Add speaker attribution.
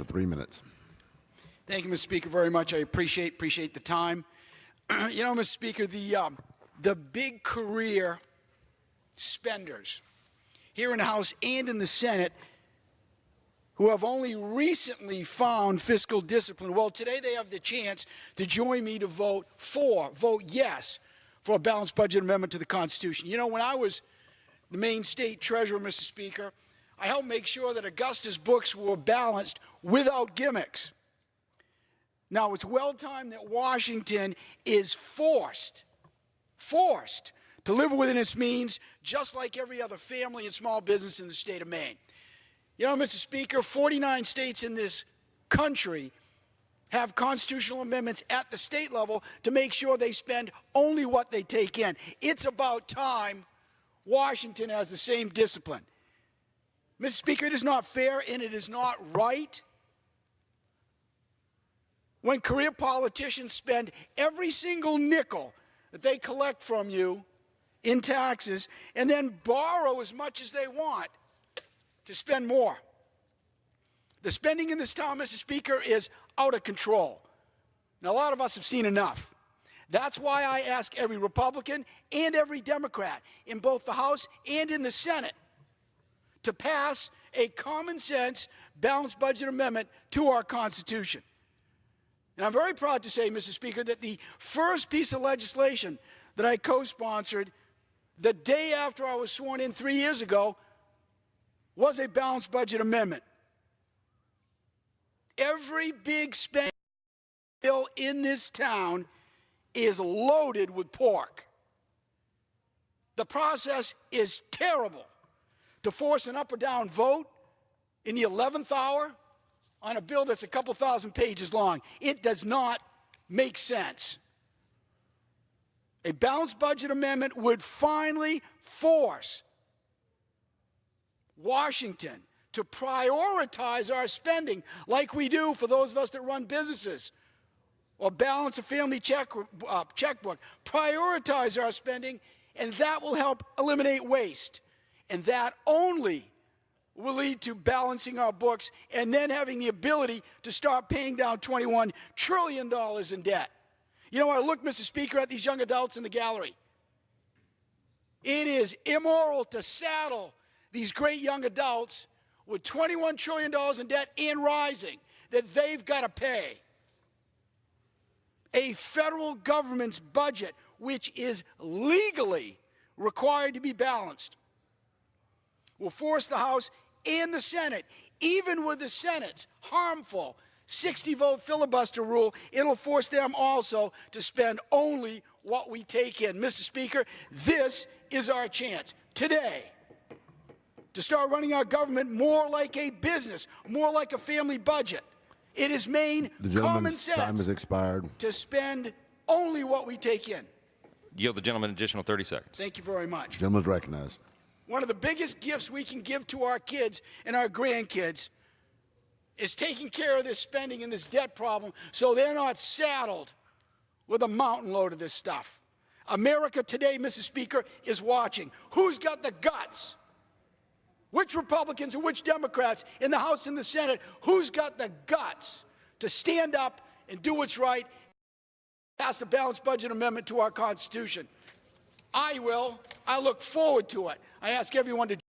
Speaker 1: for 3 minutes.
Speaker 2: Thank you, Mr. Speaker, very much. I appreciate the time. You know, Mr. Speaker, the big career spenders here in the House and in the Senate who have only recently found fiscal discipline, well, today they have the chance to join me to vote yes, for a balanced budget amendment to the Constitution. You know, when I was the Maine State Treasurer, Mr. Speaker, I helped make sure that Augusta's books were balanced without gimmicks. Now, it's well timed that Washington is forced to live within its means, just like every other family and small business in the state of Maine. You know, Mr. Speaker, 49 states in this country have constitutional amendments at the state level to make sure they spend only what they take in. It's about time Washington has the same discipline. Mr. Speaker, it is not fair and it is not right when career politicians spend every single nickel that they collect from you in taxes and then borrow as much as they want to spend more. The spending in this town, Mr. Speaker, is out of control. Now, a lot of us have seen enough. That's why I ask every Republican and every Democrat in both the House and in the Senate to pass a common sense balanced budget amendment to our Constitution. And I'm very proud to say, Mr. Speaker, that the first piece of legislation that I co-sponsored the day after I was sworn in 3 years ago was a balanced budget amendment. Every big spending bill in this town is loaded with pork. The process is terrible. To force an up or down vote in the 11th hour on a bill that's a couple thousand pages long, it does not make sense. A balanced budget amendment would finally force Washington to prioritize our spending like we do for those of us that run businesses or balance a family checkbook. Prioritize our spending, and that will help eliminate waste. And that only will lead to balancing our books and then having the ability to start paying down $21 trillion in debt. You know, I look, Mr. Speaker, at these young adults in the gallery. It is immoral to saddle these great young adults with $21 trillion in debt and rising that they've got to pay. A federal government's budget, which is legally required to be balanced, will force the House and the Senate, even with the Senate's harmful 60-vote filibuster rule, it'll force them also to spend only what we take in. Mr. Speaker, this is our chance today to start running our government more like a business, more like a family budget. It is Maine common sense
Speaker 1: time has expired.
Speaker 2: To spend only what we take in.
Speaker 3: Yield the gentleman an additional 30 seconds.
Speaker 2: Thank you very much.
Speaker 1: Gentleman's recognized.
Speaker 2: One of the biggest gifts we can give to our kids and our grandkids is taking care of this spending and this debt problem so they're not saddled with a mountain load of this stuff. America today, Mr. Speaker, is watching. Who's got the guts? Which Republicans and which Democrats in the House and the Senate, who's got the guts to stand up and do what's right, pass a balanced budget amendment to our Constitution? I will. I look forward to it. I ask everyone to